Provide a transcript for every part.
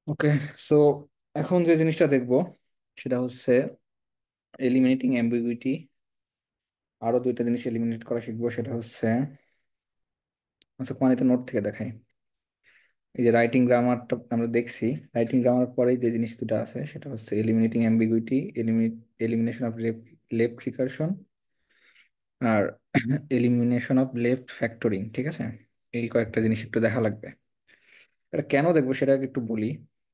ওকে। So এখন যে জিনিসটা দেখবো সেটা হচ্ছে এলিমিনেটিং অ্যাম্বিগুইটি। আরো দুইটা জিনিস এলিমিনেট করা শিখবো, সেটা হচ্ছে আচ্ছা কোয়ানিতে নোট থেকে দেখাই। এই যে রাইটিং গ্রামারটা আমরা দেখছি, রাইটিং গ্রামার পরেই যে জিনিস দুটো আছে সেটা হচ্ছে eliminating ambiguity, elimination of left recursion, আর এলিমিনেশন অফ লেফট ফ্যাক্টরিং। ঠিক আছে, এই কয়েকটা জিনিস একটু দেখা লাগবে। এটা কেন দেখবো সেটা আগে একটু বলি।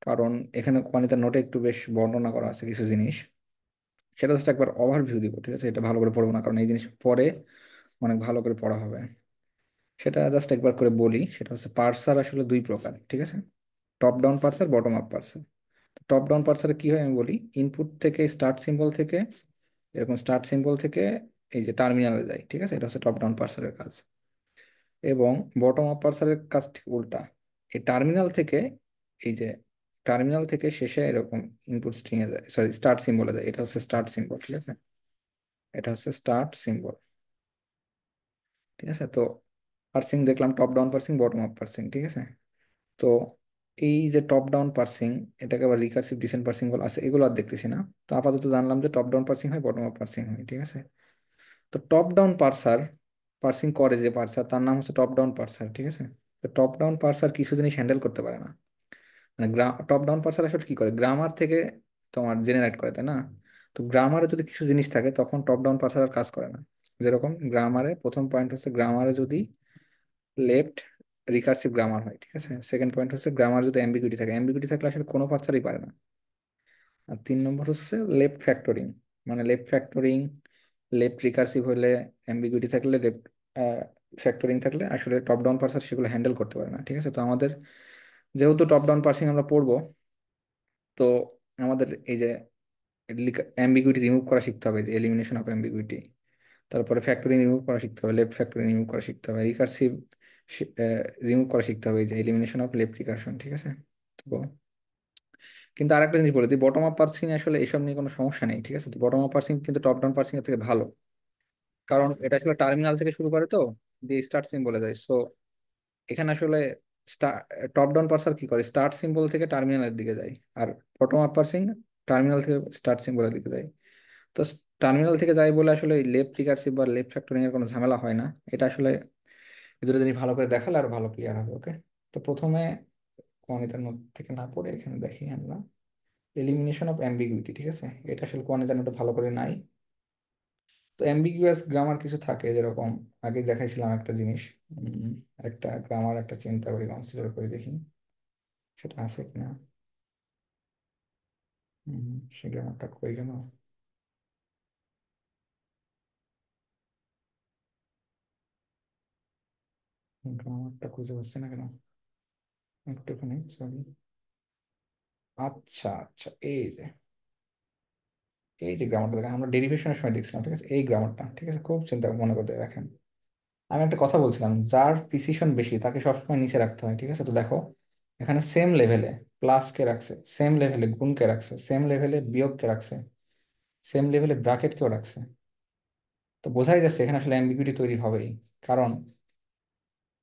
কারণ এখানে কোয়ানিতার নোটে একটু বেশ বর্ণনা করা আছে কিছু জিনিস, সেটা জাস্ট একবার ওভারভিউ দিব। ঠিক আছে, এটা ভালো করে পড়বো না, কারণ এই জিনিস পরে অনেক ভালো করে পড়া হবে। সেটা জাস্ট একবার করে বলি। সেটা হচ্ছে পার্সার আসলে দুই প্রকার। ঠিক আছে, top down পার্সার, bottom up পার্সার। Top down পার্সারে কি হয় আমি বলি। ইনপুট থেকে স্টার্ট সিম্বল থেকে, এরকম স্টার্ট সিম্বল থেকে এই যে টার্মিনালে যায়। ঠিক আছে, এটা হচ্ছে টপ ডাউন পার্সারের কাজ। এবং বটম আপ পার্সারের কাজ ঠিক উল্টা। এই টার্মিনাল থেকে, এই যে টার্মিনাল থেকে শেষে এরকম ইনপুট স্ট্রিং এ যায়, সরি স্টার্ট সিম্বলে যায়। এটা হচ্ছে স্টার্ট সিম্বল। ঠিক আছে, এটা হচ্ছে স্টার্ট সিম্বল। ঠিক আছে, তো পার্সিং দেখলাম top down parsing, bottom up parsing. ঠিক আছে, তো এই যে টপ ডাউন পার্সিং, এটাকে আবার রিকার্সিভ ডিসেন্ট পার্সিং বলা আছে, এগুলো আর দেখতেছি না। তো আপাতত জানলাম যে টপ ডাউন পার্সিং হয়, বটম আপ পার্সিং হয়। ঠিক আছে, তো টপ ডাউন পার্সার, পার্সিং করে যে পার্সার তার নাম হচ্ছে টপ ডাউন পার্সার। ঠিক আছে, তো টপ ডাউন পার্সার কিছু জিনিস হ্যান্ডেল করতে পারে না। মানে টপ ডাউন পার্সার আসলে কি করে, গ্রামার থেকে তোমার জেনারেট করে, তাই না? তো গ্রামারে যদি কিছু জিনিস থাকে তখন টপ ডাউন পার্সার আর কাজ করে না। যেরকম গ্রামারে প্রথম পয়েন্ট হচ্ছে, গ্রামারে যদি লেফট রিকার্সিভ গ্রামার হয়। ঠিক আছে, সেকেন্ড পয়েন্ট হচ্ছে গ্রামার যদি অ্যাম্বিগুইটি থাকে, অ্যাম্বিগুইটি থাকলে আসলে কোনো পার্সারই পারে না। আর তিন নম্বর হচ্ছে লেফট ফ্যাক্টরিং। মানে লেফট ফ্যাক্টরিং, লেফট রিকার্সিভ হলে, অ্যাম্বিগুইটি থাকলে, লেফট ফ্যাক্টরিং থাকলে আসলে টপ ডাউন পার্সার সেগুলো হ্যান্ডেল করতে পারে না। ঠিক আছে, তো আমাদের যেহেতু টপ ডাউন পার্সিং আমরা পড়বো, তো আমাদের এই যে অ্যাম্বিগুইটি রিমুভ করা শিখতে হবে, যে এলিমিনেশন অফ অ্যাম্বিগুইটি। তারপরে ফ্যাক্টরিং রিমুভ করা শিখতে হবে, লেফট ফ্যাক্টরিং রিমুভ করা শিখতে হবে, রিকার্সিভ রিমুভ করা শিখতে হবে, এই যে এলিমিনেশন অফ লেফট রিকারশন। ঠিক আছে, তো কিন্তু আরেকটা জিনিস বলে দিই, বটম আপ পার্সিং আসলে এসব নিয়ে কোনো সমস্যা নেই। ঠিক আছে, তো বটম আপ পার্সিং কিন্তু টপ ডাউন পার্সিং এর থেকে ভালো। কারণ এটা আসলে টার্মিনাল থেকে শুরু করে, তো দিয়ে স্টার্ট সিম্বলে যায়। সো এখানে আসলে টপ ডাউন পার্সার কি করে, স্টার্ট সিম্বল থেকে টার্মিনালের দিকে যায়। আর বটম আপ পার্সিং টার্মিনাল থেকে স্টার্ট সিম্বলের দিকে যায়। তো টার্মিনাল থেকে যায় বলে আসলে লেফট রিকার্সিভ বা লেফট ফ্যাক্টরিং এর কোনো ঝামেলা হয় না। এটা আসলে এই দুটো জিনিস ভালো করে দেখালে আর ভালো ক্লিয়ার হবে। ওকে, তো প্রথমে কোয়ানিতার নোট থেকে না পড়ে এখানে দেখি আমরা এলিমিনেশন অফ অ্যাম্বিগুইটি। ঠিক আছে, এটা আসলে কোয়ানিতার নোটে ভালো করে নাই। তো অ্যাম্বিগুয়াস গ্রামার কিছু থাকে, যেরকম আগে দেখাইছিলাম একটা জিনিস। উম, একটা গ্রামার একটা চিন্তা করি, কনসিডার করে দেখি সেটা আছে কিনা। সে গ্রামারটা কই গেল? গ্রামারটা খুঁজে পাচ্ছি না কেন, একটুখানি সরি। আচ্ছা আচ্ছা, এই যে গ্রামারটা দেখেন, আমরা ডেরিভেশনের সময় দেখছিলাম। ঠিক আছে, এই গ্রামারটা ঠিক আছে, খুব চিন্তা মনে করতে দেখেন। আমি একটা কথা বলছিলাম, যার প্রিসিশন বেশি তাকে সবসময় নিচে রাখতে হয়। ঠিক আছে, তো দেখো এখানে সেম লেভেলে প্লাস কে রাখছে, সেম লেভেলে গুণ কে রাখছে, সেম লেভেলে বিয়োগ কে রাখছে, সেম লেভেলে ব্র্যাকেট কেও রাখছে। তো বোঝাই যাচ্ছে এখানে আসলে অ্যাম্বিগুইটি তৈরি হবেই। কারণ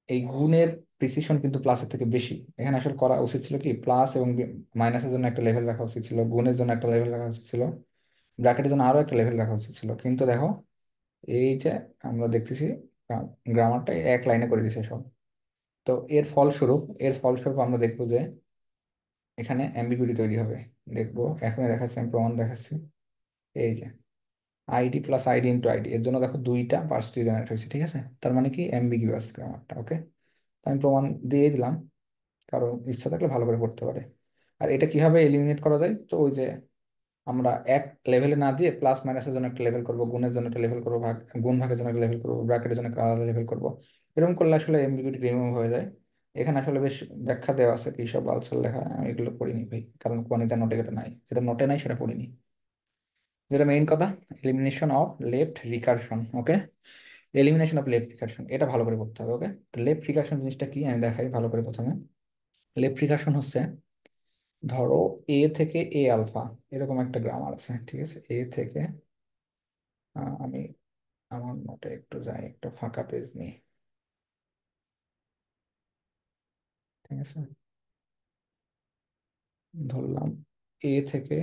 এই গুণের প্রিসিশন কিন্তু প্লাসের থেকে বেশি। এখানে আসলে করা উচিত ছিল কি, প্লাস এবং মাইনাসের জন্য একটা লেভেল রাখা উচিত ছিল, গুণের জন্য একটা লেভেল রাখা উচিত ছিল, ব্র্যাকেটের জন্য আরো একটা লেভেল রাখা উচিত ছিল। কিন্তু দেখো এই যে আমরা দেখতেছি গ্রামারটা এক লাইনে করে দিছে সব। তো এর ফলস্বরূপ আমরা দেখবো যে এখানে অ্যাম্বিগুইটি তৈরি হবে। দেখবো এখনই দেখাচ্ছি, আমি প্রমাণ দেখাচ্ছি। এই যে ID plus ID into ID, এর জন্য দেখো দুইটা পার্স জেনারেট হয়েছে। ঠিক আছে, তার মানে কি অ্যাম্বিগুয়াস গ্রামারটা। ওকে, আমি প্রমাণ দিয়ে দিলাম, কারো ইচ্ছা থাকলে ভালো করে পড়তে পারে। আর এটা কিভাবে এলিমিনেট করা যায়, তো ওই যে আমরা এক লেভেলে না দিয়ে প্লাস মাইনাসের জন্য একটা লেভেল করবো, গুণের জন্য একটা লেভেল করবো, গুণ ভাগের জন্য একটা লেভেল করবো, ব্র্যাকেটের জন্য একটা আলাদা লেভেল করবো। এরকম করলে আসলে এমবিগুটি রিমুভ হয়ে যায়। এখানে আসলে বেশ ব্যাখ্যা দেওয়া আছে কি সব আলসাল লেখা, আমি এগুলো পড়িনি ভাই, কারণ কোয়ানিটা নোটে এটা নাই, যেটা নোটে নাই সেটা পড়িনি। যেটা মেইন কথা, elimination of left recursion. Okay, elimination of left recursion এটা ভালো করে করতে হবে। ওকে, তো লেফট রিকারশন জিনিসটা কি আমি দেখাই ভালো করে। প্রথমে লেফট রিকারশন হচ্ছে, ধরো এ থেকে এ আলফা, এরকম একটা গ্রামার আছে। ঠিক আছে, এ থেকে আমি আমার নোটে একটু যাই, একটা ফাঁকা পেজ নিই। ঠিক আছে, ধরলাম এ থেকে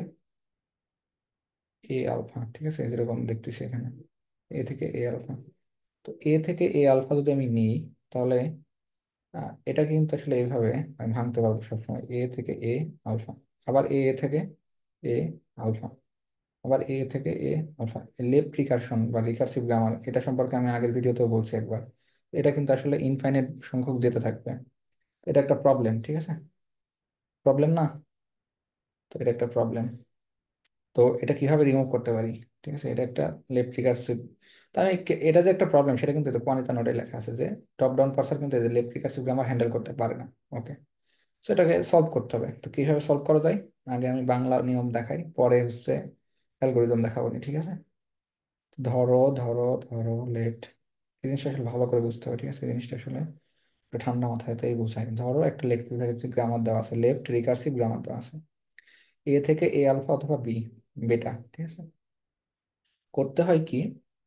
এ আলফা, ঠিক আছে, যেরকম দেখতেছি এখানে এ থেকে এ আলফা। তো এ থেকে এ আলফা যদি আমি নিই, তাহলে এটা কিন্তু আসলে এইভাবে আমি ভাঙতে পারবো সবসময়, এ থেকে এ আলফা, আবার এ থেকে এ আলফা, আবার এ থেকে এ আলফা। লেফট রিকারশন বা রিকার্সিভ গ্রামার, এটা সম্পর্কে আমি আগের ভিডিওতেও বলছি একবার। এটা কিন্তু আসলে ইনফাইনাইট সংখ্যক যেতে থাকবে। এটা একটা প্রবলেম, ঠিক আছে, প্রবলেম না? তো এটা একটা প্রবলেম। তো এটা কিভাবে রিমুভ করতে পারি? ঠিক আছে, এটা একটা লেফট রিকার্সিভ। তার মানে এটা যে একটা প্রবলেম, সেটা কিন্তু কোয়ানিতা নোটে লেখা আছে যে টপ ডাউন পার্সার কিন্তু লেফট রিকার্সিভ গ্রামার হ্যান্ডেল করতে পারে না। ওকে, সো এটাকে সলভ করতে হবে। তো কিভাবে সলভ করা যায়? আগে আমি বাংলা নিয়ম দেখাই, পরে হচ্ছে অ্যালগোরিদম দেখাবো নি, ঠিক আছে? ধরো লেফট, এই জিনিসটা আসলে ভালো করে বুঝতে হবে, ঠিক আছে? এই জিনিসটা আসলে একটু ঠান্ডা মাথায় তাই বুঝাই। ধরো একটা লেফট রিকার্সিভ গ্রামার দেওয়া আছে, লেফট রিকার্সিভ গ্রামার দেওয়া আছে, এ থেকে এ আলফা অথবা বি বেটা, ঠিক আছে। করতে হয় কি,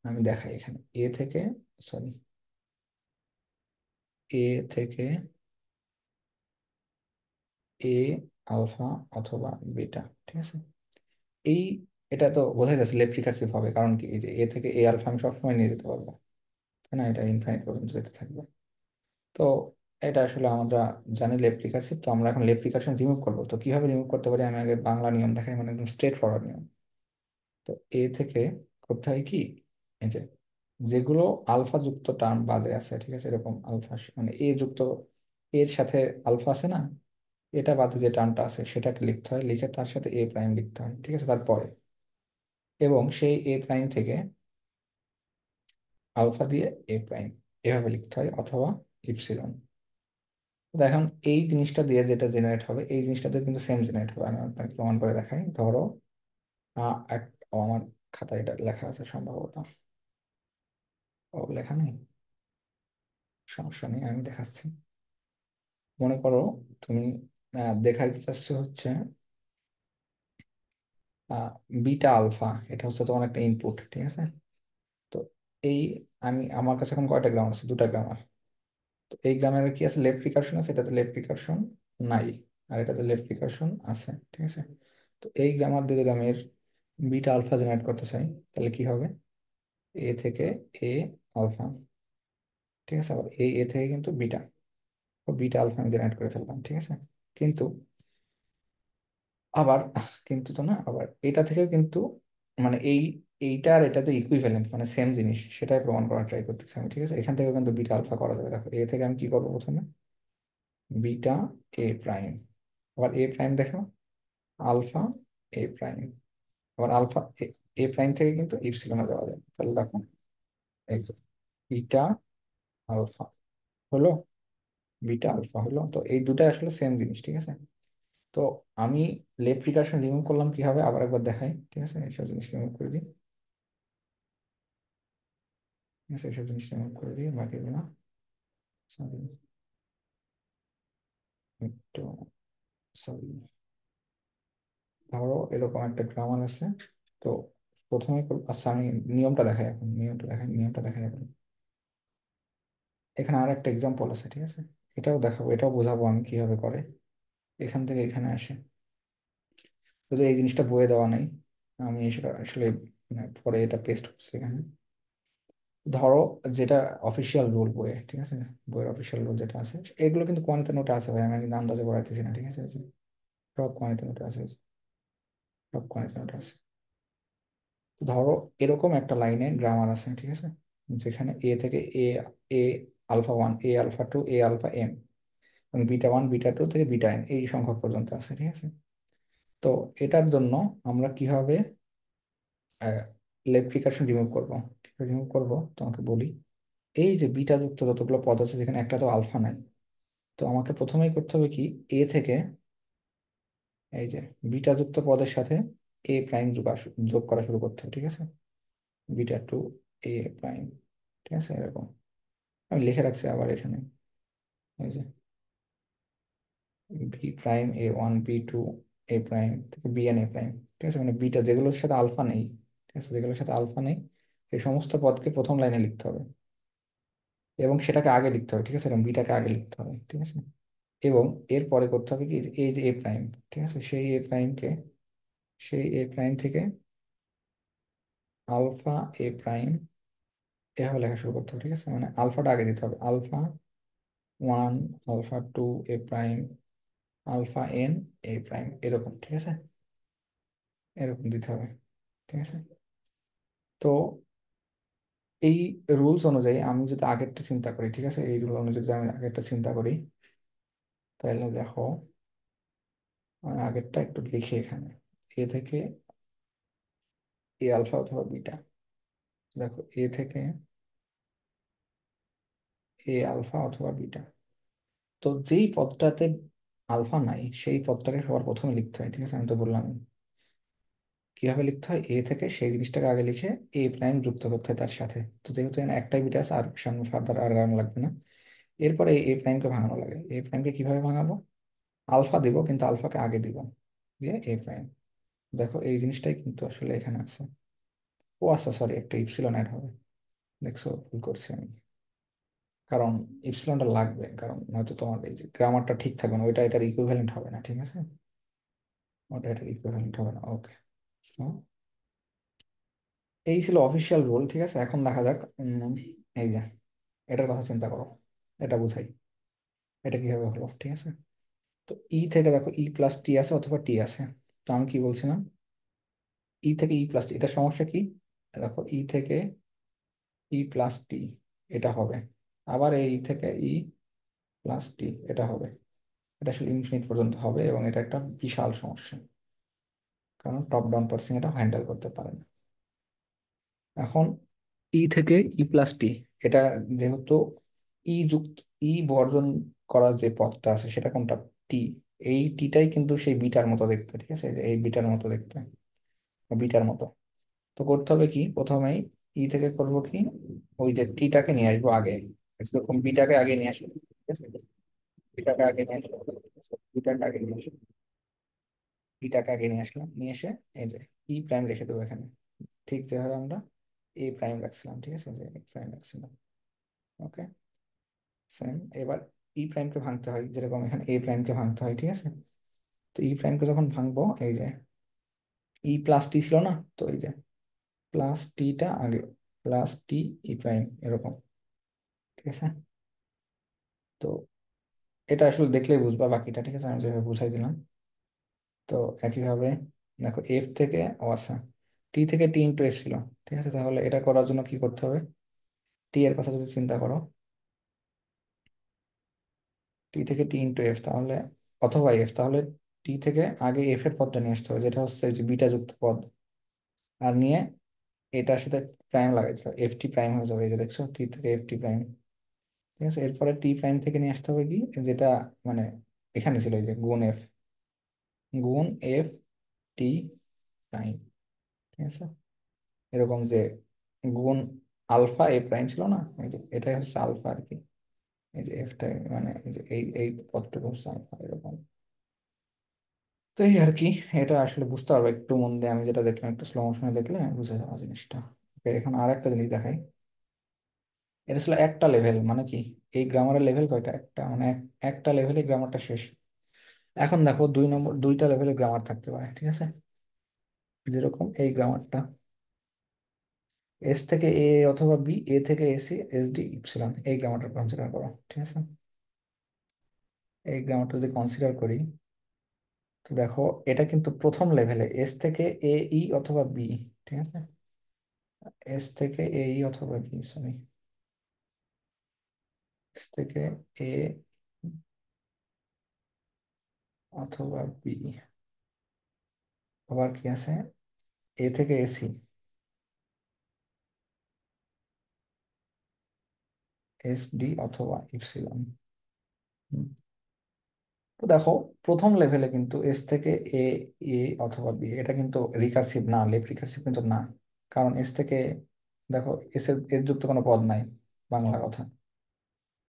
আমি দেখাই এখানে, এ থেকে, সরি, এ থেকে এ আলফা অথবা বিটা, ঠিক আছে। এই, এটা তো বোঝাই যাচ্ছে লেফট রিকার্সিভ হবে, কারণ কি, এই যে এ থেকে এ আলফা আমি সবসময় নিয়ে যেতে পারবো, তাই না? এটা ইনফাইনাইট পর্যন্ত যেতে থাকবে। তো এটা আসলে আমরা জানি লেফট রিকার্সিভ। তো আমরা এখন লেফট রিকার্সন রিমুভ করবো। তো কিভাবে রিমুভ করতে পারি, আমি আগে বাংলা নিয়ম দেখাই, মানে একদম স্ট্রেট ফরওয়ার্ড নিয়ম। তো এ থেকে করতে হয় কি, এই যে যেগুলো আলফা যুক্ত টার্ম বাদে আছে, ঠিক আছে, এরকম আলফা মানে এ যুক্ত, এর সাথে আলফা আছে না, এটা বাদে যে টার্মটা আছে সেটাকে লিখতে হয়, লিখে তার সাথে এ প্রাইম লিখতে হয়, ঠিক আছে, তারপরে। এবং সেই এ প্রাইম থেকে আলফা দিয়ে এ প্রাইম, এভাবে লিখতে হয়, অথবা ইপসিলন। তো এখন এই জিনিসটা দিয়ে যেটা জেনারেট হবে, এই জিনিসটাতে কিন্তু সেম জেনারেট হবে। আমি আপনাকে প্রমাণ করে দেখাই। ধরো আমার খাতায় এটা লেখা আছে সম্ভবত, ও লেখা নেই, সমস্যা নেই, আমি দেখাচ্ছি। মনে করো তুমি দেখাইতে চাচ্ছ হচ্ছে বিটা আলফা, এটা হচ্ছে তোমার একটা ইনপুট, ঠিক আছে। তো এই, আমার কাছে এখন কয়টা গ্রামার আছে? দুটা গ্রামার। তো এই গ্রামারে কি আছে, লেফট রিকারশন আছে, এটাতে লেফট রিকারশন নাই, আর এটাতে লেফট রিকারশন আছে, ঠিক আছে। তো এই গ্রামার দিয়ে যদি আমি এর বিটা আলফা জেনারেট করতে চাই, তাহলে কি হবে, এ থেকে এ আলফা, ঠিক আছে, আবার এ থেকে কিন্তু বিটা, বিটা আলফা আমি জেনারেট করে ফেললাম, ঠিক আছে। কিন্তু আবার, কিন্তু তো না, আবার এটা থেকেও কিন্তু, মানে এইটা আর এটাতে ইকুইভ্যালেন্ট, মানে সেম জিনিস, সেটাই প্রমাণ করার ট্রাই করতেছি আমি, ঠিক আছে। এখান থেকে কিন্তু বিটা আলফা করা যাবে। দেখো, এ থেকে আমি কি করবো প্রথমে, বিটা এ প্রাইম, আবার এ প্রাইম দেখো, আলফা এ প্রাইম, আবার আলফা এ প্রাইম থেকে কিন্তু ইপসিলনে যাওয়া যায়। তাহলে দেখো, এই যে বিটা আলফা হলো, বিটা আলফা হলো, তো এই দুটাই আসলে সেম জিনিস, ঠিক আছে। তো আমি লেফট রিকার্শন রিমুভ করলাম কিভাবে, আবার একবার দেখাই, ঠিক আছে। এইসব জিনিস রিমুভ করে দিই, ঠিক আছে, এইসব জিনিস রিমুভ করে দিই, বাকিগুলো সরি, একটু সরি। ধরো এরকম একটা গ্রামার আছে। তো প্রথমে আচ্ছা, আমি নিয়মটা দেখাই এখন, নিয়মটা দেখাই এখন। এখানে আর একটা এক্সাম্পল আছে, ঠিক আছে, এটাও দেখাবো, এটাও বোঝাবো আমি কিভাবে করে। এখান থেকে এখানে আসে, যদি এই জিনিসটা বইয়ে দেওয়া নাই, আমি সেটা আসলে মানে পরে এটা পেস্ট করছি এখানে। ধরো যেটা অফিসিয়াল রুল বইয়ে, ঠিক আছে, বইয়ের অফিসিয়াল রুল যেটা আছে, এগুলো কিন্তু কোয়ানিতে নোটে আছে ভাই, আমি কিন্তু আন্দাজে পড়াইতেছি না, ঠিক আছে। এই যে সব কোয়ানিতে নোটে আছে, এই যে সব কোয়ানিতে নোটে আছে। তো ধরো এরকম একটা লাইনে গ্রামার আছে, ঠিক আছে, যেখানে এ থেকে এ, এ আলফা ওয়ান, এ আলফা টু, এ আলফা এম, এবং বিটা ওয়ান, বিটা টু থেকে বিটা এন, এই সংখ্যক পর্যন্ত আছে, ঠিক আছে। তো এটার জন্য আমরা কিভাবে লেপ্রিকেশন রিমুভ করবো, রিমুভ করবো তোমাকে বলি। এই যে বিটা যুক্ত যতগুলো পদ আছে, যেখানে একটা তো আলফা নাই, তো আমাকে প্রথমেই করতে হবে কি, এ থেকে এই যে বিটা যুক্ত পদের সাথে এ প্রাইম যোগ করা শুরু করতে হবে, ঠিক আছে। বিটা টু এ প্রাইম, ঠিক আছে, এরকম আমি লিখে রাখছি আবার এখানে, এই যে B prime A one, B two A prime থেকে বি এন এ প্রাইম, ঠিক আছে। মানে বিটা যেগুলোর সাথে আলফা নেই, ঠিক আছে, যেগুলোর সাথে আলফা নেই, সেই সমস্ত পদকে প্রথম লাইনে লিখতে হবে, এবং সেটাকে আগে লিখতে হবে, ঠিক আছে, এবং বিটাকে আগে লিখতে হবে, ঠিক আছে। এবং এরপরে করতে হবে কি, এই যে এ প্রাইম, ঠিক আছে, সেই এ প্রাইম থেকে আলফা এ প্রাইম এভাবে লেখা শুরু করতে হবে, ঠিক আছে, মানে আলফাটা আগে দিতে হবে, alpha one, alpha two A prime, alpha N A prime, এরকম, ঠিক আছে, এরকম দিতে হবে, ঠিক আছে। তো এই রুলস অনুযায়ী আমি যদি আগেরটা চিন্তা করি, ঠিক আছে, এই রুল অনুযায়ী যদি আমি আগেরটা চিন্তা করি, তাহলে দেখো, আমি আগেরটা একটু লিখি এখানে, এ থেকে এ আলফা অথবা বিটা, দেখো এ থেকে এ আলফা অথবা বিটা। তো যেই পদটাতে আলফা নাই সেই পদটাকে সবার প্রথমে লিখতে হয়, ঠিক আছে, আমি তো বললাম কিভাবে লিখতে হয়, এ থেকে সেই জিনিসটাকে আগে লিখে এ প্রাইম যুক্ত করতে হয় তার সাথে। তো যেহেতু এখানে একটাই বিটা আছে, আর সামনে ফার্দার আর গান লাগবে না। এরপরে এ প্রাইমকে ভাঙানো লাগে, এ প্রাইমকে কিভাবে ভাঙাবো, আলফা দিব কিন্তু আলফাকে আগে দিব, দিয়ে এ প্রাইম। দেখো এই জিনিসটাই কিন্তু আসলে এখানে আছে। ও আচ্ছা, সরি, একটা ইপসিলন অ্যাড হবে, দেখছো ভুল করছি আমি, কারণ ইপসিলনটা লাগবে, কারণ নয়তো তোমার এই যে গ্রামারটা ঠিক থাকবে না, ওইটা এটার ইকুইভ্যালেন্ট হবে না, ঠিক আছে, ওটা এটার ইকুইভ্যালেন্ট হবে না, ওকে। এই ছিল অফিসিয়াল রুল, ঠিক আছে। এখন দেখা যাক, এই যে এটার কথা চিন্তা করো, এটা বুঝাই, এটা কিভাবে হলো, ঠিক আছে। তো ই থেকে দেখো ই প্লাস টি আছে অথবা টি আছে। তো আমি কি বলছিলাম, ই থেকে ই প্লাস টি, এটা সমস্যা কি, দেখো ই থেকে ই প্লাস টি এটা হবে, আবার এই থেকে ই প্লাস টি এটা হবে। এটা আসলে ইনফিনিট পর্যন্ত হবে এবং এটা একটা বিশাল সমস্যা, কারণ টপ ডাউন পার্সন এটা হ্যান্ডেল করতে পারে না। এখন ই থেকে ই প্লাস টি, এটা যেহেতু ই যুক্ত, ই বর্জন করার যে পথটা আছে সেটা কোনটা, টি, এই টিটাই কিন্তু সেই বিটার মতো দেখতে, ঠিক আছে, এই যে এই বিটার মতো দেখতে, বা বিটার মতো। তো করতে হবে কি, প্রথমেই ই থেকে করব কি, ওই যে টিটাকে নিয়ে আসবো আগে, এরকম বিটাকে আগে নিয়ে আসবো, ঠিক আছে, বিটাকে আগে নিয়ে আসবো, ঠিক আছে? বিটাকে আগে নিয়ে আসবো, বিটাকে আগে নিয়ে আসলাম, নিয়ে এসে এই যে ই প্রাইম রেখে দেবো এখানে, ঠিক যেভাবে আমরা এ প্রাইম রাখছিলাম, ঠিক আছে, যে এ প্রাইম রাখছিলাম, ওকে, সেম। এবার ই প্রাইমকে ভাঙতে হয় যেরকম এখানে এ প্রাইমকে ভাঙতে হয়, ঠিক আছে। তো ই প্রাইমকে যখন ভাঙবো, এই যে ই প্লাস টি ছিল না, তো এই যে প্লাস টিটা আগে, প্লাস টি ই প্রাইম এরকম, ঠিক আছে। তো এটা আসলে দেখলেই বুঝবা বাকিটা, ঠিক আছে, আমি যেভাবে বুঝাই দিলাম। তো একইভাবে দেখো এফ থেকে ও আচ্ছা, টি থেকে টি ইন্টু এফ ছিল, ঠিক আছে, তাহলে এটা করার জন্য কি করতে হবে, টি এর কথা যদি চিন্তা করো, টি থেকে টি ইন্টু এফ, তাহলে অথবা এফ, তাহলে টি থেকে আগে এফ এর পদটা নিয়ে আসতে হবে, যেটা হচ্ছে ওই যে বিটা যুক্ত পদ, আর নিয়ে এটার সাথে প্রাইম লাগাইতে হবে, এফ টি প্রাইম হয়ে যাবে, এই যে দেখছো টি থেকে এফ টি প্রাইম, ঠিক আছে। এরপরে টি প্রাইম থেকে নিয়ে আসতে হবে কি, যেটা মানে এখানে ছিল, এই যে গুণ এফ, গুণ এফ টি প্রাইম, ঠিক আছে, এরকম যে গুণ আলফা এ প্রাইম ছিল না, এই যে এটাই হচ্ছে আলফা আর কি, এই যে এফটা, মানে এই যে এই পদটুকু হচ্ছে আলফা, এরকম। তো এই আর কি, এটা আসলে বুঝতে পারবো একটু মন দিয়ে, আমি যেটা দেখলাম একটু স্লো মোশনে দেখলে বুঝে যাওয়া জিনিসটা। Okay, এখন আর একটা জিনিস দেখাই, এটা ছিল একটা লেভেল, মানে কি, এই গ্রামারের লেভেল কয়টা, একটা, মানে একটা লেভেলে গ্রামারটা শেষ। এখন দেখো দুই নম্বর দুইটা লেভেলে গ্রামার থাকতে পারে, ঠিক আছে, যেরকম এই গ্রামারটা, এস থেকে এ অথবা বি, এ থেকে এসি, এস ডি ইপসিলন, এই গ্রামারটা কনসিডার করো, ঠিক আছে। এই গ্রামারটা যদি কনসিডার করি, তো দেখো এটা কিন্তু প্রথম লেভেলে এস থেকে এ ই অথবা বি, ঠিক আছে, এস থেকে এ ই অথবা বি, সরি, এস থেকে এ অথবা বি, আবার কি আছে, এ থেকে এসি, এস ডি অথবা ইপসিলন। হুম। তো দেখো প্রথম লেভেলে কিন্তু এস থেকে এ, এ অথবা বি, এটা কিন্তু রিকার্সিভ না, লেফট রিকার্সিভ কিন্তু না, কারণ এস থেকে, দেখো এস এর এর যুক্ত কোনো পদ নাই, বাংলা কথা।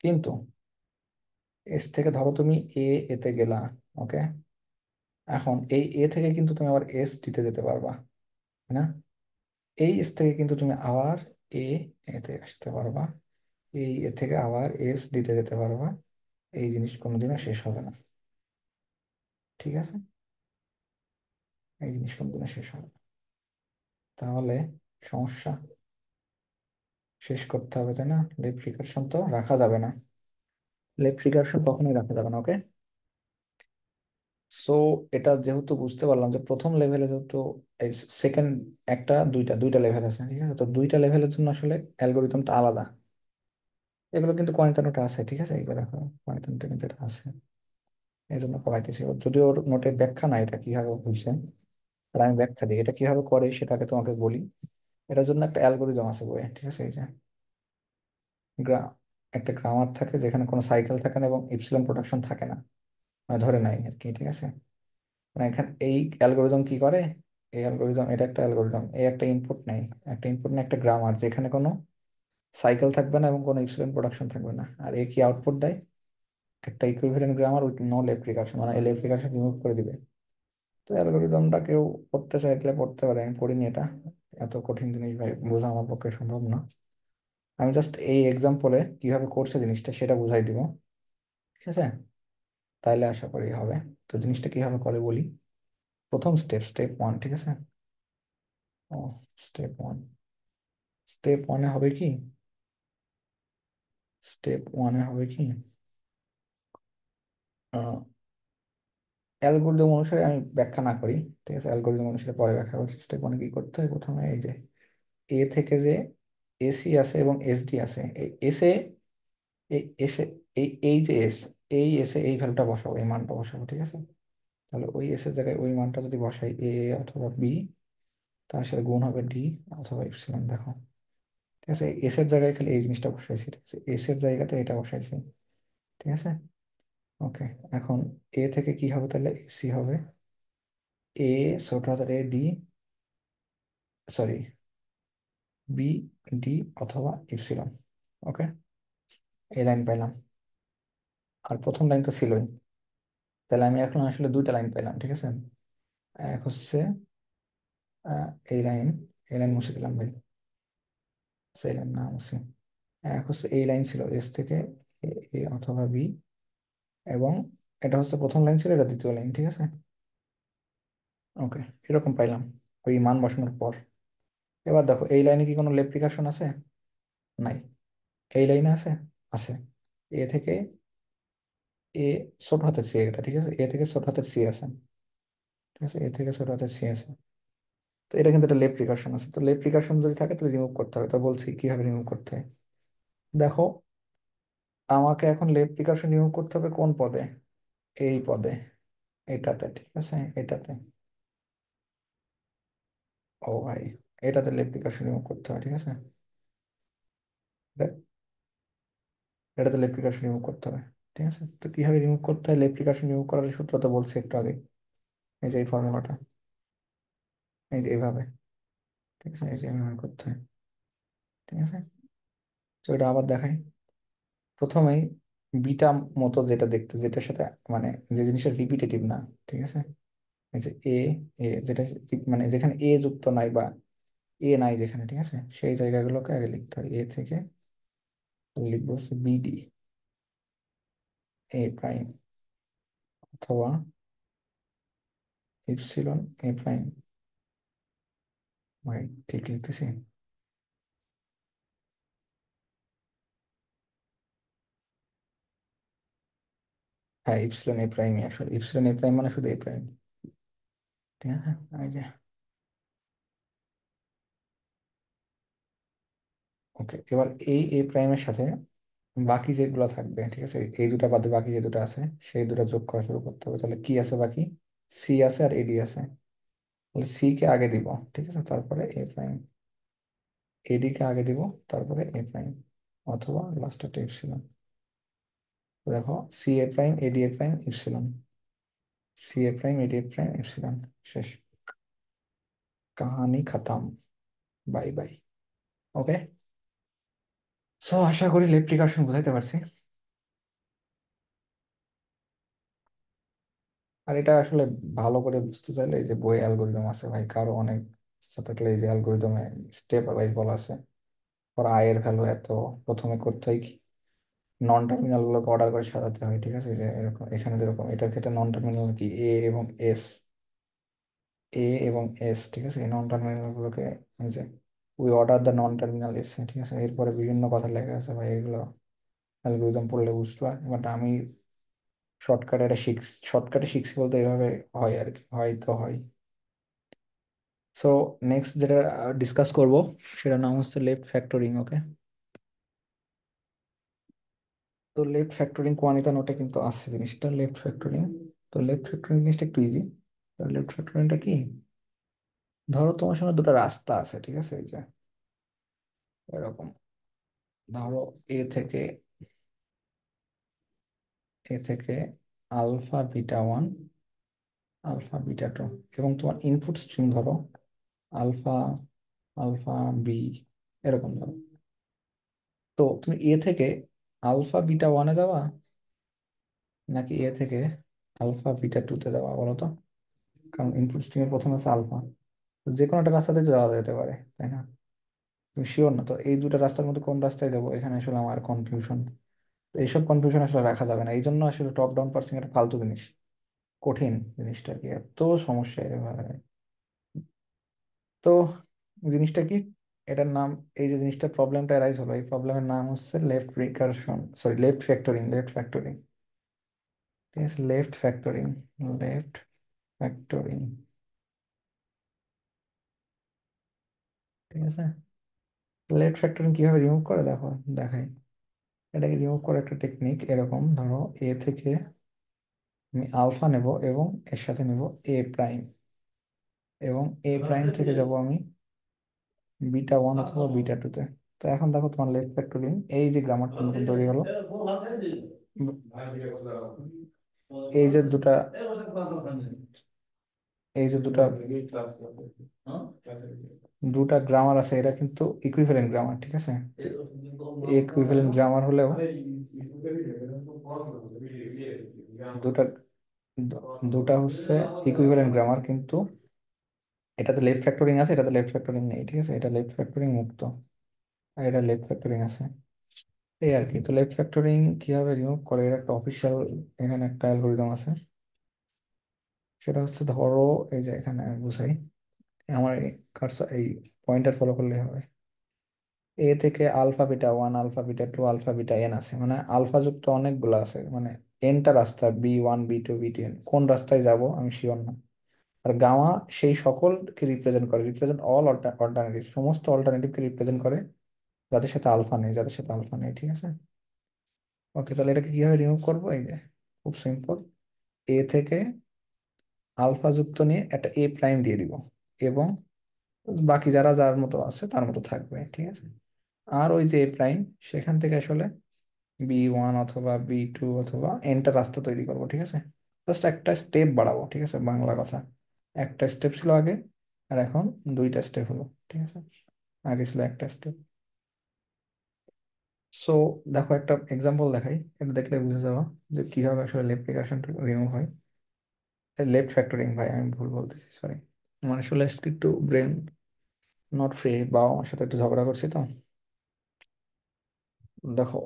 কিন্তু এস থেকে ধরো তুমি এ এতে গেলা, ওকে, এখন এই এ থেকে কিন্তু তুমি আবার এস দিতে যেতে পারবা, তাই না, এই এস থেকে কিন্তু তুমি আবার এ এতে আসতে পারবা, এই এ থেকে আবার এস দিতে যেতে পারবা, এই জিনিস কোনোদিনও শেষ হবে না। ঠিক আছে, এই জিনিস কোনোদিনও শেষ হবে না। তাহলে সমস্যা শেষ করতে হবে, তাই না? লেফট রিকার্শন তো রাখা যাবে না, লেফট রিকার্শন কখনোই রাখা যাবে না। ওকে, সো এটা যেহেতু বুঝতে পারলাম যে প্রথম লেভেলে যেহেতু সেকেন্ড একটা দুইটা দুইটা লেভেল আছে, ঠিক আছে, তো দুইটা লেভেলের জন্য আসলে অ্যালগোরিদমটা আলাদা। এগুলো কিন্তু কনিতা নোটে আছে, ঠিক আছে, এই যে দেখো কনিতা নোটে কিন্তু এটা আছে, এই জন্য পড়াইতেছি। যদিও ওর নোটে ব্যাখ্যা নাই এটা কিভাবে হয়েছে, আর আমি ব্যাখ্যা দিই এটা কিভাবে করে সেটাকে তোমাকে বলি। এটার জন্য একটা অ্যালগোরিদম আছে বইয়ে, ঠিক আছে, এই যে গ্রা একটা গ্রামার থাকে যেখানে কোনো সাইকেল থাকে না এবং ইপসিলন প্রোডাকশন থাকে না, মানে ধরে নাই আর কি, ঠিক আছে। মানে এখানে এই অ্যালগোরিদম কি করে, এই অ্যালগোরিদম, এটা একটা অ্যালগোরিদম, এই একটা ইনপুট নেই, একটা ইনপুট নেই একটা গ্রামার যেখানে কোনো সাইকেল থাকবে না এবং কোনো ইপসিলন প্রোডাকশন থাকবে না, আর এ কি আউটপুট দেয়, একটা equivalent grammar with no left recursion, মানে এই লেফট রিকারশন রিমুভ করে দিবে। তো অ্যালগোরিদমটা কেউ পড়তে চাইলে পড়তে পারে, আমি পড়িনি এটা, এত কঠিন জিনিস ভাই বোঝা আমার পক্ষে সম্ভব না। আমি জাস্ট এই এক্সাম্পলে কিভাবে করছে জিনিসটা সেটা বুঝাই দিব, ঠিক আছে, তাইলে আশা করি হবে। তো জিনিসটা কিভাবে করে বলি। প্রথম স্টেপ 1, ঠিক আছে। ও, স্টেপ 1 হবে কি, স্টেপ 1 হবে কি, অ্যালগোরিদম অনুসারে আমি ব্যাখ্যা না করি, ঠিক আছে, অ্যালগোরিদম অনুসারে পরে ব্যাখ্যা করছি। স্টেপ 1 কি করতে হয়, প্রথমে এই যে এ থেকে যে এসি আছে এবং এসডি আছে, এই এসে এই এসে এই যে এস, এই এসে এই ভ্যালুটা বসাবো, এই মানটা বসাবো, ঠিক আছে। তাহলে ওই এস এর জায়গায় ওই মানটা যদি বসাই এ অথবা বি, তার সাথে গুণ হবে ডি অথবা ইপসিলন, দেখো, ঠিক আছে। এস এর জায়গায় খালি এই জিনিসটা বসাইছি, ঠিক আছে, এস এর জায়গাতে এটা বসাইছি, ঠিক আছে। ওকে, এখন এ থেকে কি হবে, তাহলে এসি হবে এ ছোট হাতের A D, sorry B D অথবা ইপসিলন। ওকে, এই লাইন পাইলাম, আর প্রথম লাইন তো ছিলই, তাহলে আমি এখন আসলে দুইটা লাইন পাইলাম, ঠিক আছে। এক হচ্ছে এই লাইন, এই লাইন মুছে দিলাম ভাই, সেই লাইন না মুছে। এক হচ্ছে এই লাইন ছিল এস থেকে এ, এ অথবা বি, এবং এটা হচ্ছে প্রথম লাইন ছিল, এটা দ্বিতীয় লাইন, ঠিক আছে। ওকে, এরকম পাইলাম ওই মান বসানোর পর। এবার দেখো এই লাইনে কি কোনো লেপ্লিকেশন আছে? নাই। এই লাইনে আছে? আছে। এ থেকে এ ছোট হাতের সি, এটা ঠিক আছে, এ থেকে ছোট হাতের সি আছে, ঠিক আছে, এ থেকে ছোট হাতের সি আছে। তো এটা কিন্তু একটা লেফট রিকার্শন আছে, তো লেফট রিকার্শন যদি থাকে তাহলে রিমুভ করতে হবে, তো বলছি কিভাবে রিমুভ করতে হয়। দেখো, আমাকে এখন লেফট রিকার্শন রিমুভ করতে হবে কোন পদে, এই পদে, এটাতে, ঠিক আছে, এটাতে। ও ভাই, এটাতে লেফট রিকার্শন রিমুভ করতে হয়, ঠিক আছে, দেখ, এটাতে লেফট রিকার্শন রিমুভ করতে হবে, ঠিক আছে। তো কিভাবে রিমুভ করতে হয়, লেফট রিকার্শন রিমুভ করার সূত্র তো বলছি একটু আগে, এই যে এই ফর্মুলাটা, এই যে এইভাবে, ঠিক আছে, এই যে এইভাবে করতে হয়, ঠিক আছে। তো এটা আবার দেখাই। প্রথমেই বিটা মতো যেটা দেখতে, যেটার সাথে মানে যে জিনিসটা রিপিটেটিভ না, ঠিক আছে, এই যে এ, এ যেটা মানে যেখানে এ যুক্ত নাই বা এ নাই যেখানে, ঠিক আছে, সেই জায়গাগুলোকে আগে লিখতে হয়। এ থেকে লিখবো হচ্ছে বিডি এ প্রাইম অথবা ইপসিলন এ প্রাইম, ভাই ঠিক লিখতেছি? হ্যাঁ, ইপসিলন এ প্রাইমই আসলে, ইপসিলন এ প্রাইম মানে শুধু এ প্রাইম, ঠিক আছে। এই যে ওকে, এবার এই এ প্রাইমের সাথে বাকি যেগুলো থাকবে, ঠিক আছে, এই দুটা বাদে বাকি যে দুটো আছে সেই দুটো যোগ করা শুরু করতে হবে। তাহলে কি আছে বাকি, সি আছে আর এডি আছে, তাহলে সি কে আগে দিব, ঠিক আছে, তারপরে এ প্রাইম, এডি কে আগে দিব, তারপরে এ প্রাইম, অথবা লাস্টে ইপসিলন। দেখো, সি এ প্রাইম এডি এ প্রাইম ইপসিলন, সি এ প্রাইম এডি এ প্রাইম ইপসিলন, শেষ, কাহানি খতম, বাই বাই। ওকে, সো আশা করি লেপ্রিকাশন বুঝাইতে পারছি। আর এটা আসলে ভালো করে বুঝতে চাইলে এই যে বই অ্যালগোরিদম আছে ভাই, কারো অনেক ইচ্ছা থাকলে এই যে অ্যালগোরিদমে স্টেপ ওয়াইজ বলা আছে, ওর আয়ের ভ্যালু এত, প্রথমে করতে হয় কি, নন টার্মিনাল গুলোকে অর্ডার করে সাজাতে হয়, ঠিক আছে? এই যে এরকম, এখানে যেরকম এটার ক্ষেত্রে নন টার্মিনাল কি এ এবং এস, এ এবং এস, ঠিক আছে? এই নন টার্মিনাল গুলোকে এই যে we order the non terminal S, ঠিক আছে? এরপরে বিভিন্ন কথা লেখা আছে ভাই, এগুলো অ্যালগোরিদম পড়লে বুঝতে পারি, বাট আমি শর্টকাটে শিখছি বলতে এইভাবে হয় আর কি, হয়তো হয়। সো নেক্সট যেটা ডিসকাস করব সেটার নাম হচ্ছে লেফট ফ্যাক্টরিং, ওকে? তো লেফট ফ্যাক্টরিং কোয়ানিতা নোটে কিন্তু আছে জিনিসটা, লেফট ফ্যাক্টরিং। তো লেফট ফ্যাক্টরিং জিনিসটা একটু ইজি। তো লেফট ফ্যাক্টরিংটা কি, ধরো তোমার সামনে দুটো রাস্তা আছে, ঠিক আছে? এই যে এরকম, ধরো এ থেকে, এ থেকে alpha beta one, alpha beta two, এবং তোমার ইনপুট স্ট্রিম ধরো আলফা, আলফা বি, এরকম ধরো। তো তুমি এ থেকে আলফা বিটা ওয়ানে যাবা, নাকি এ থেকে আলফা বিটা টুতে যাবা বলো তো? কারণ ইনপুট স্ট্রিমের প্রথমে আছে আলফা, যে কোনো একটা রাস্তাতে যাওয়া যেতে পারে, তাই না? তুমি শিওর না তো এই দুটো রাস্তার মধ্যে কোন রাস্তায় যাবো, এখানে আসলে আমার কনফিউশন। এইসব কনফিউশন আসলে রাখা যাবে না, এই জন্য আসলে টপ ডাউন পার্সিং একটা ফালতু জিনিস, কঠিন জিনিসটা কি এত সমস্যা এভাবে। তো জিনিসটা কি, এটার নাম, এই যে জিনিসটা প্রবলেমটা অ্যারাইজ হলো, এই প্রবলেমের নাম হচ্ছে left recursion, sorry left factoring, left factoring, ঠিক আছে? লেফট ফ্যাক্টরিং, লেফট ফ্যাক্টরিং, ঠিক আছে? লেফট ফ্যাক্টরিং কিভাবে রিমুভ করে দেখো, দেখাই। এটাকে রিমুভ করার একটা টেকনিক এরকম, ধরো এ থেকে আমি আলফা নেব এবং এর সাথে নেব এ প্রাইম, এবং এ প্রাইম থেকে যাব আমি বিটা ওয়ান অথবা বিটা টুতে। তো এখন দেখো তোমার লেফট ফ্যাক্টরিং, এই যে গ্রামারটা নতুন তৈরি হলো, এই যে দুটা, এই যে দুটা দুটা গ্রামার আছে, এটা কিন্তু ইকুইভ্যালেন্ট গ্রামার, ঠিক আছে? ইকুইভ্যালেন্ট গ্রামার হলেও দুটা, দুটা হচ্ছে ইকুইভ্যালেন্ট গ্রামার, কিন্তু এটাতে লেফট ফ্যাক্টরিং আছে, এটাতে লেফট ফ্যাক্টরিং নেই, ঠিক আছে? এটা লেফট ফ্যাক্টরিং মুক্ত, আর এটা লেফট ফ্যাক্টরিং আছে, এই আর কি। তো লেফট ফ্যাক্টরিং কিভাবে রিমুভ করে, এর একটা অফিসিয়াল এখানে একটা অ্যালগোরিদম আছে। সেটা হচ্ছে ধরো, এই যে এখানে আমি বুঝাই, আমার এই কার্সর, এই পয়েন্টার ফলো করলে হবে। এ থেকে alpha beta one, alpha beta two, alpha beta N আছে, মানে আলফা যুক্ত অনেকগুলো আছে, মানে এনটা রাস্তা, B one B two B ten, কোন রাস্তায় যাব আমি শিওর না। আর গামা সেই সকলকে রিপ্রেজেন্ট করে, রিপ্রেজেন্ট অল অল্টারনেটিভ, সমস্ত অল্টারনেটিভকে রিপ্রেজেন্ট করে যাদের সাথে আলফা নেই, যাদের সাথে আলফা নেই, ঠিক আছে? ওকে, তাহলে এটাকে কিভাবে রিমুভ করবো, এই যে খুব সিম্পল, এ থেকে আলফা যুক্ত নিয়ে একটা এ প্রাইম দিয়ে দিব, এবং বাকি যারা যার মতো আছে তার মতো থাকবে, ঠিক আছে? আর ওই যে এ প্রাইম, সেখান থেকে আসলে বি ওয়ান অথবা বি টু অথবা এনটা রাস্তা তৈরি করবো, ঠিক আছে? জাস্ট একটা স্টেপ বাড়াবো, ঠিক আছে? বাংলা কথা, একটা স্টেপ ছিল আগে, আর এখন দুইটা স্টেপ হলো, ঠিক আছে? আগে ছিল একটা স্টেপ। সো দেখো একটা এক্সাম্পল দেখাই, এটা দেখলে বুঝে যাওয়া যে কিভাবে আসলে লেফট রিকার্শনটা রিমুভ হয়। লেফট ফ্যাক্টরিং, ভাই আমি ভুল বলতেছি, সরি। আমার আসলে আজকে একটু ব্রেন নট ফ্রি, বাবা আমার সাথে একটু ঝগড়া করছি তো। দেখো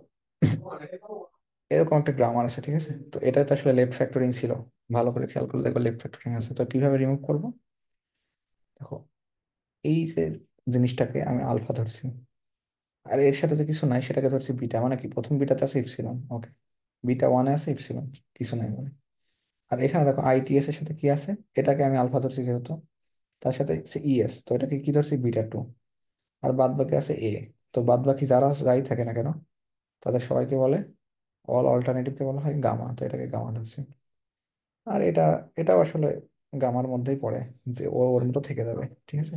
এরকম একটা গ্রামার আছে, ঠিক আছে? তো এটা তো আসলে লেফট ফ্যাক্টরিং ছিল, ভালো করে খেয়াল করলে দেখো লেফট ফ্যাক্টরিং আছে। তো কিভাবে রিমুভ করব, দেখো এই যে জিনিসটাকে আমি আলফা ধরছি, আর এর সাথে যে কিছু নাই সেটাকে ধরছি বিটা, মানে কি প্রথম বিটাতে আছে ইপসিলন, ওকে? বিটা ওয়ানে আছে ইপসিলন, কিছু নাই মানে। আর এখানে দেখো আইটিএস এর সাথে কি আছে, এটাকে আমি আলফা ধরছি যেহেতু, তার সাথে ইএস, তো এটাকে কি ধরছি, বিটা টু। আর বাদ বাকি আছে এ। তো বাদ বাকি যারা যাই থাকে না কেন, তাদের সবাইকে বলে, অল অল্টারনেটিভকে বলা হয় গামা, তো এটাকে গামা ধরছি। আর এটাও আসলে গামার মধ্যেই পড়ে, যে ও ওর মতো থেকে যাবে, ঠিক আছে?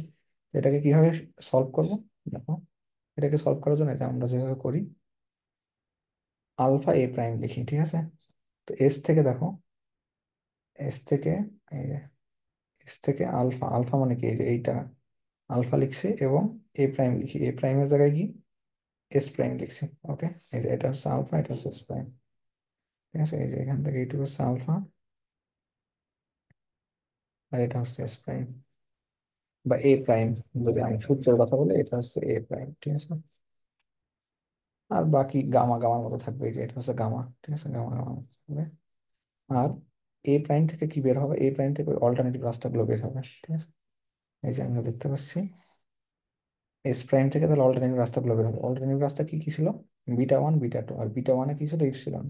এটাকে কিভাবে সলভ করব, দেখো এটাকে সলভ করার জন্য যে আমরা যেভাবে করি, আলফা এ প্রাইম লিখি, ঠিক আছে? তো এস থেকে দেখো, এস থেকে, এই যে এস থেকে আলফা, আলফা মানে কি, এই যে এইটা আলফা লিখছি, এবং এ প্রাইম লিখি, এ প্রাইমের জায়গায় কি এস প্রাইম লিখছি, ওকে? এই যে এটা হচ্ছে আলফা, এটা হচ্ছে এস প্রাইম, ঠিক আছে? এই যে এখান থেকে এইটুকু হচ্ছে আলফা, আর এটা হচ্ছে এস প্রাইম বা এ প্রাইম, যদি আমি সূত্রের কথা বলি এটা হচ্ছে এ প্রাইম, ঠিক আছে? আর বাকি গামা গামার মতো থাকবে, এই যে এটা হচ্ছে গামা, ঠিক আছে, গামা গামা থাকবে। আর এ প্রাইম থেকে কি বের হবে, এ প্রাইম থেকে অল্টারনেটিভ রাস্তাগুলো বের হবে, ঠিক আছে। এই যে আমরা দেখতে পাচ্ছি এস প্রাইম থেকে তাহলে অল্টারনেটিভ রাস্তাগুলো বের হবে। অল্টারনেটিভ রাস্তা কি কি ছিল, বিটা ওয়ান বিটা টু, আর বিটা ওয়ানে কি ছিল ইপসিলন,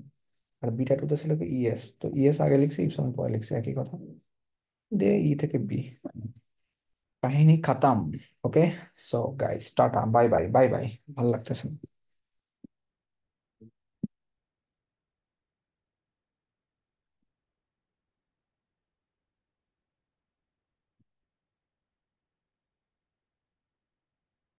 আর বিটা টু তে ছিল কি ইএস, তো ইএস আগে লিখছি ইপসিলন পরে লিখছি, একই কথা। দিয়ে ই থেকে বি, কাহিনী খাতাম। Okay, so guys tata, bye bye bye bye, ভালো লাগতেছে না।